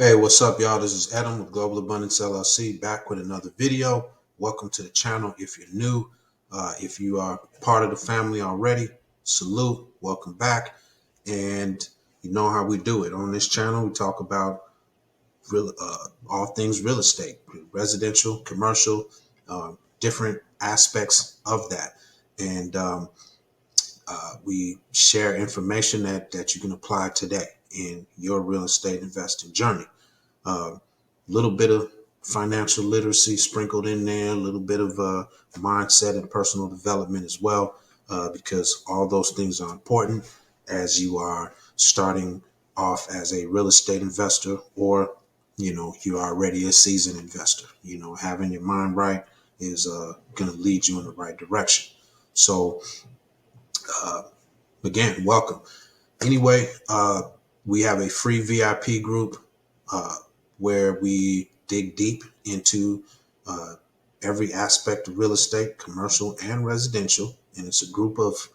Hey, what's up, y'all? This is Edem with Global Abundance LLC, back with another video. Welcome to the channel. If you're new, if you are part of the family already, salute, welcome back. And you know how we do it. On this channel, we talk about all things real estate, residential, commercial, different aspects of that. And we share information that you can apply today in your real estate investing journey. A little bit of financial literacy sprinkled in there, a little bit of mindset and personal development as well, because all those things are important as you are starting off as a real estate investor, or you're already a seasoned investor. Having your mind right is going to lead you in the right direction. So uh, again, welcome. Anyway, we have a free VIP group uh, where we dig deep into uh, every aspect of real estate, commercial and residential. And it's a group of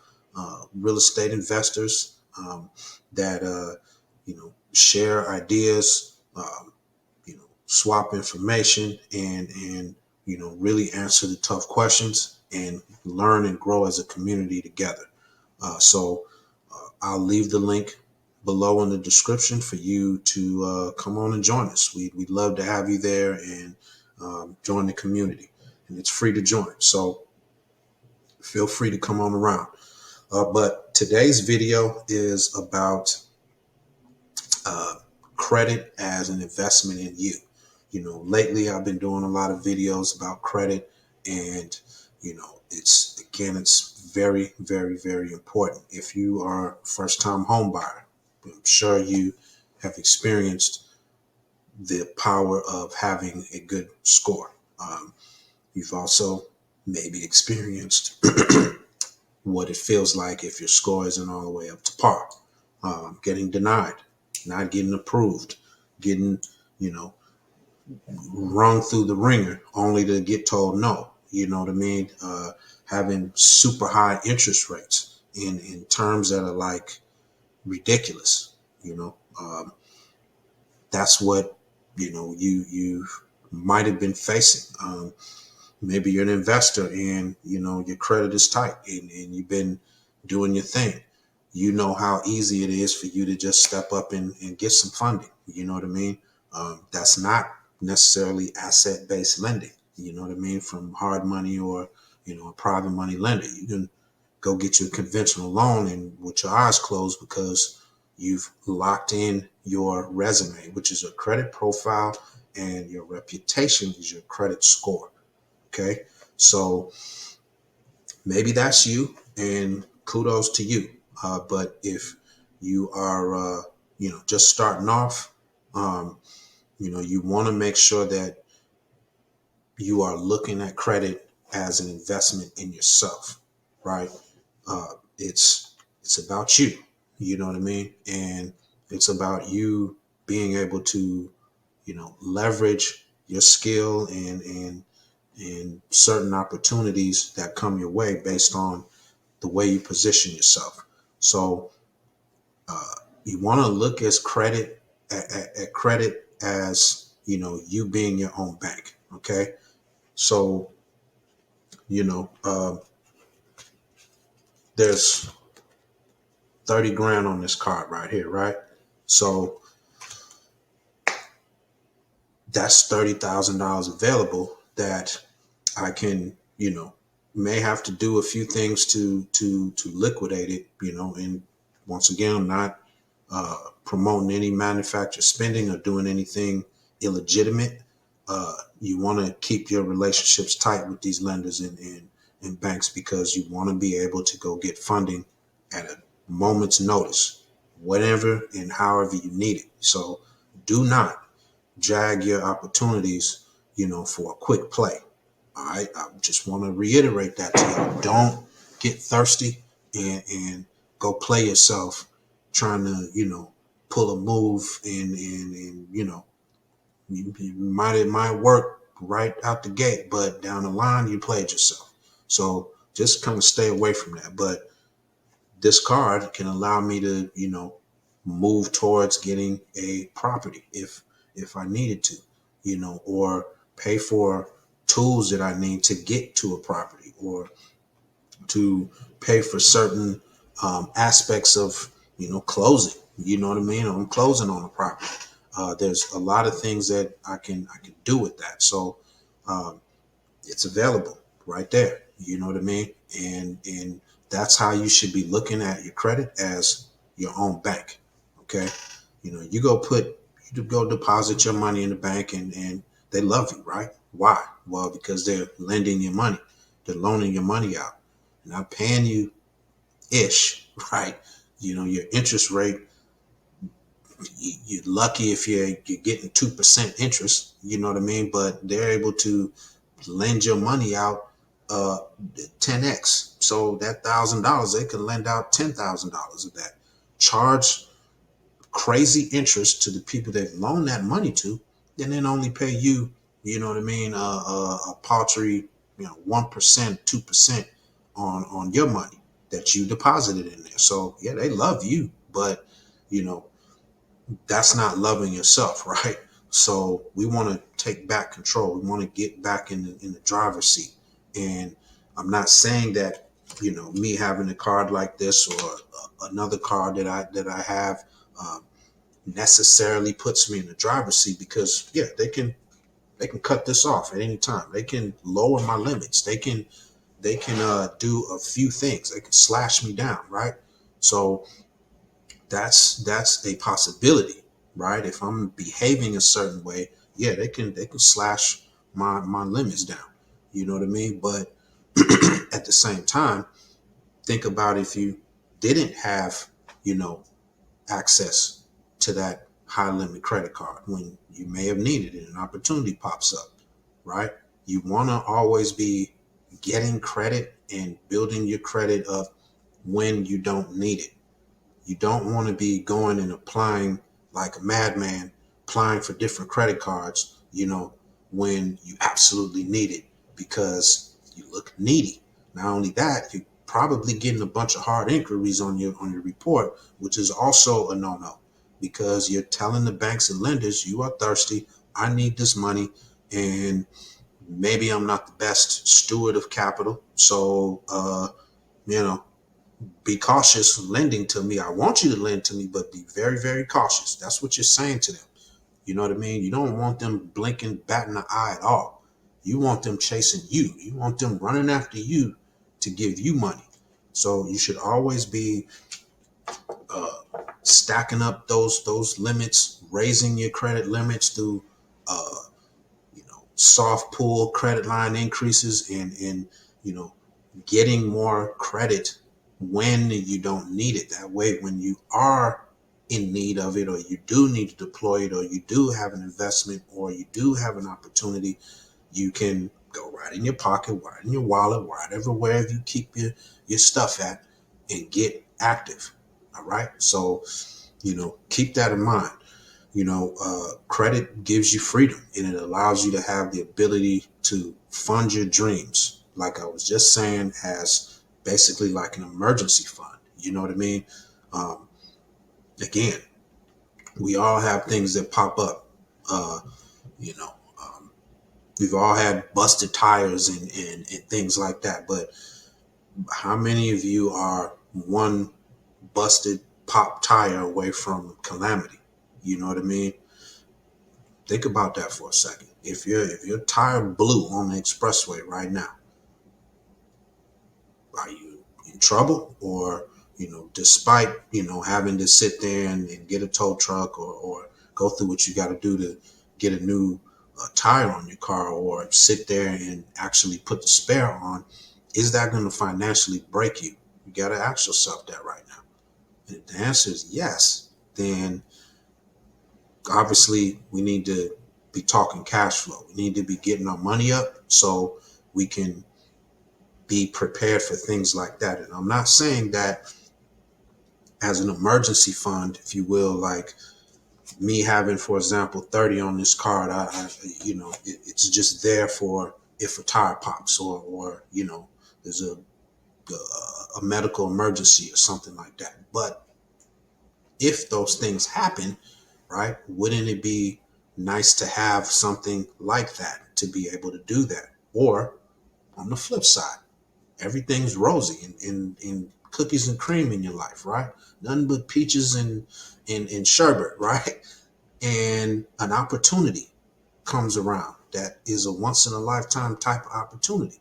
real estate investors that, share ideas, swap information, and really answer the tough questions and learn and grow as a community together. So I'll leave the link below in the description for you to come on and join us. We'd love to have you there and join the community. And it's free to join. So feel free to come on around. But today's video is about uh, credit as an investment in you. Lately I've been doing a lot of videos about credit, and it's very, very, very important. If you are a first-time home buyer, I'm sure you have experienced the power of having a good score. You've also maybe experienced what it feels like if your score isn't all the way up to par, getting denied, not getting approved, getting, you know, rung through the ringer only to get told no. You know what I mean? Having super high interest rates in terms that are like ridiculous. You know, that's what you might have been facing. Maybe you're an investor and your credit is tight, and you've been doing your thing. You know how easy it is for you to just step up and get some funding. You know what I mean? That's not necessarily asset-based lending. You know what I mean? From hard money or a private money lender. You can go get you a conventional loan and with your eyes closed, because you've locked in your resume, which is your credit profile, and your reputation is your credit score. Okay, so maybe that's you, and kudos to you. But if you are, just starting off, you want to make sure that you are looking at credit as an investment in yourself, right? It's about you. You know what I mean? And it's about you being able to, leverage your skill and certain opportunities that come your way based on the way you position yourself. So you want to look as credit at credit as you being your own bank. Okay, so you know uh, there's 30 grand on this card right here, right? So that's $30,000 available that I can, may have to do a few things to liquidate it, and once again, I'm not promoting any manufacturer spending or doing anything illegitimate. You want to keep your relationships tight with these lenders and banks, because you want to be able to go get funding at a moment's notice, whenever and however you need it. So do not jag your opportunities, for a quick play. All right. I just want to reiterate that to you. Don't get thirsty and go play yourself trying to, pull a move and it might work right out the gate, but down the line you played yourself. So just kind of stay away from that. But this card can allow me to, move towards getting a property if I needed to, or pay for tools that I need to get to a property, or to pay for certain aspects of, closing. You know what I mean? I'm closing on a property. There's a lot of things that I can do with that. So um, it's available right there. You know what I mean? And that's how you should be looking at your credit, as your own bank. Okay. You go deposit your money in the bank, and they love you, right? Why? Well, because they're lending you money. They're loaning your money out, not paying you ish, right? Your interest rate, you're lucky if you're getting 2% interest, you know what I mean? But they're able to lend your money out 10x. So that $1,000, they could lend out $10,000 of that. Charge crazy interest to the people they've loaned that money to, and then only pay you, you know what I mean, a paltry, 1%, 2% on your money that you deposited in there. So yeah, they love you, but you know that's not loving yourself, right? So we want to take back control. We want to get back in the driver's seat. And I'm not saying that, me having a card like this, or another card that I have, necessarily puts me in the driver's seat, because yeah, they can cut this off at any time. They can lower my limits. They can do a few things. They can slash me down, right? So that's a possibility, right? If I'm behaving a certain way, yeah, they can slash my limits down. You know what I mean? But at the same time, think about if you didn't have, you know, access to that high limit credit card when you may have needed it, an opportunity pops up, right? You want to always be getting credit and building your credit up when you don't need it. You don't want to be going and applying like a madman, applying for different credit cards, when you absolutely need it because you look needy. Not only that, you're probably getting a bunch of hard inquiries on your report, which is also a no-no, because you're telling the banks and lenders you are thirsty. I need this money, and maybe I'm not the best steward of capital. So, you know, be cautious lending to me. I want you to lend to me, but be very, very cautious. That's what you're saying to them. You know what I mean? You don't want them blinking, batting an eye at all. You want them chasing you. You want them running after you to give you money. So you should always be uh, stacking up those limits, raising your credit limits through uh, soft pull credit line increases, and you know getting more credit when you don't need it. That way, when you are in need of it, or you do need to deploy it, or you do have an investment, or you do have an opportunity, you can go right in your pocket, right in your wallet, whatever, wherever you keep your stuff at, and get active. All right. So, keep that in mind. Credit gives you freedom, and it allows you to have the ability to fund your dreams. Like I was just saying, as basically like an emergency fund. You know what I mean? Um, Again, we all have things that pop up. Uh, you know, um, we've all had busted tires and things like that. But how many of you are one busted pop tire away from calamity? You know what I mean? Think about that for a second. If your tire blew on the expressway right now, are you in trouble? Or, despite, having to sit there and get a tow truck, or go through what you got to do to get a new tire on your car, or sit there and actually put the spare on, is that going to financially break you? You got to ask yourself that right now. And if the answer is yes, then obviously we need to be talking cash flow. We need to be getting our money up so we can be prepared for things like that. And I'm not saying that as an emergency fund, if you will, like me having, for example, 30 on this card, it's just there for if a tire pops, or there's a medical emergency or something like that. But if those things happen, right, wouldn't it be nice to have something like that to be able to do that. Or on the flip side, everything's rosy and cookies and cream in your life, right? Nothing but peaches and sherbet, right? And an opportunity comes around that is a once in a lifetime type of opportunity.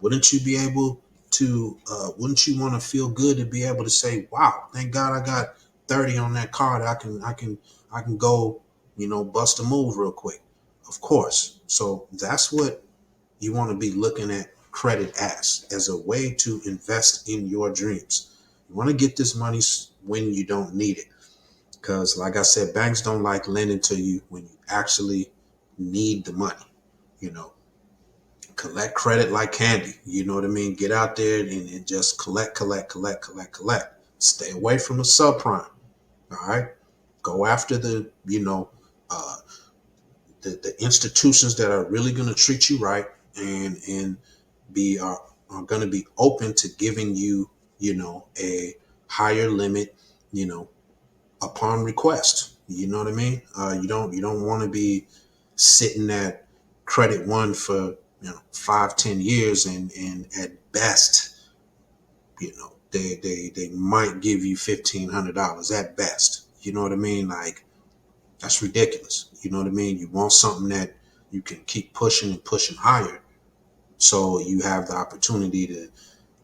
Wouldn't you be able to, wouldn't you want to feel good to be able to say, wow, thank God I got 30 on that card. I can go, bust a move real quick. Of course. So that's what you want to be looking at credit as a way to invest in your dreams. You want to get this money when you don't need it. Because, like I said, banks don't like lending to you when you actually need the money. You know, collect credit like candy. You know what I mean? Get out there and just collect, collect, collect, collect, collect. Stay away from the subprime. All right. Go after uh, the institutions that are really going to treat you right and be are going to be open to giving you, a higher limit, you know, upon request. You know what I mean? You don't want to be sitting at credit one for 5-10 years and at best, they might give you $1,500 at best. You know what I mean? Like, that's ridiculous. You know what I mean? You want something that you can keep pushing and pushing higher, so you have the opportunity to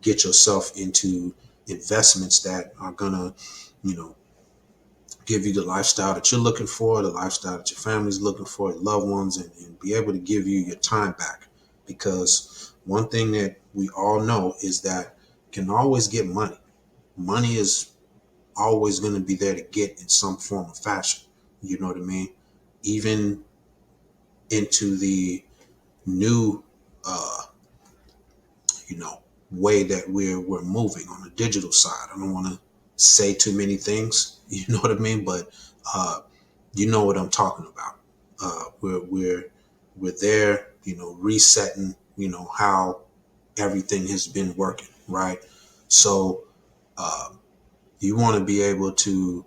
get yourself into investments that are gonna, you know, give you the lifestyle that you're looking for, the lifestyle that your family's looking for, your loved ones, and be able to give you your time back. Because one thing that we all know is that you can always get money. Money is always going to be there to get in some form of fashion. You know what I mean? Even into the new, uh, you know, way that we're moving on the digital side. I don't want to say too many things. You know what I mean? But you know what I'm talking about. We're there, resetting, how everything has been working, right? So uh, you want to be able to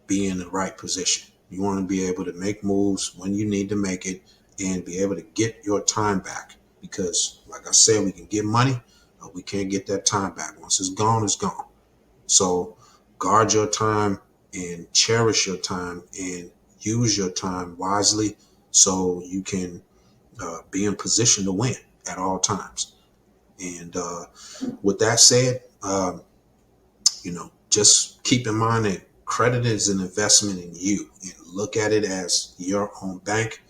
be in the right position. You want to be able to make moves when you need to make it and be able to get your time back. Because, like I said, we can get money, but we can't get that time back. Once it's gone, it's gone. So guard your time and cherish your time and use your time wisely so you can be in position to win at all times. And with that said, just keep in mind that credit is an investment in you, and look at it as your own bank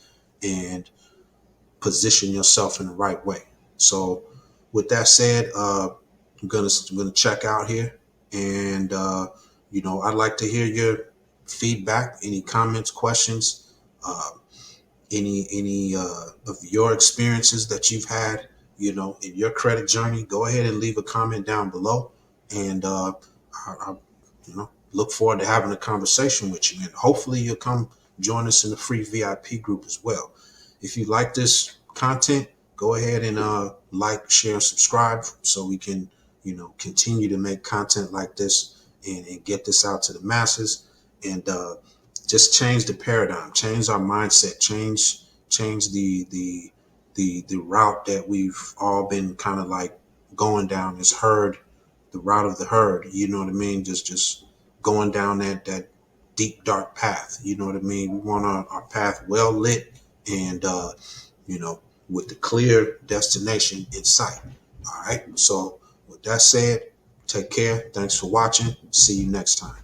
and position yourself in the right way. So with that said, I'm gonna check out here, and I'd like to hear your feedback, any comments, questions, uh, any of your experiences that you've had, in your credit journey. Go ahead and leave a comment down below, and I look forward to having a conversation with you. And hopefully, you'll come join us in the free VIP group as well. If you like this content, go ahead and like, share, subscribe, so we can, continue to make content like this and get this out to the masses. And just change the paradigm, change our mindset, change the route that we've all been kind of like going down, this herd, the route of the herd. You know what I mean? Just going down that deep dark path. You know what I mean? We want our path well lit and with the clear destination in sight. All right. So with that said, take care. Thanks for watching. See you next time.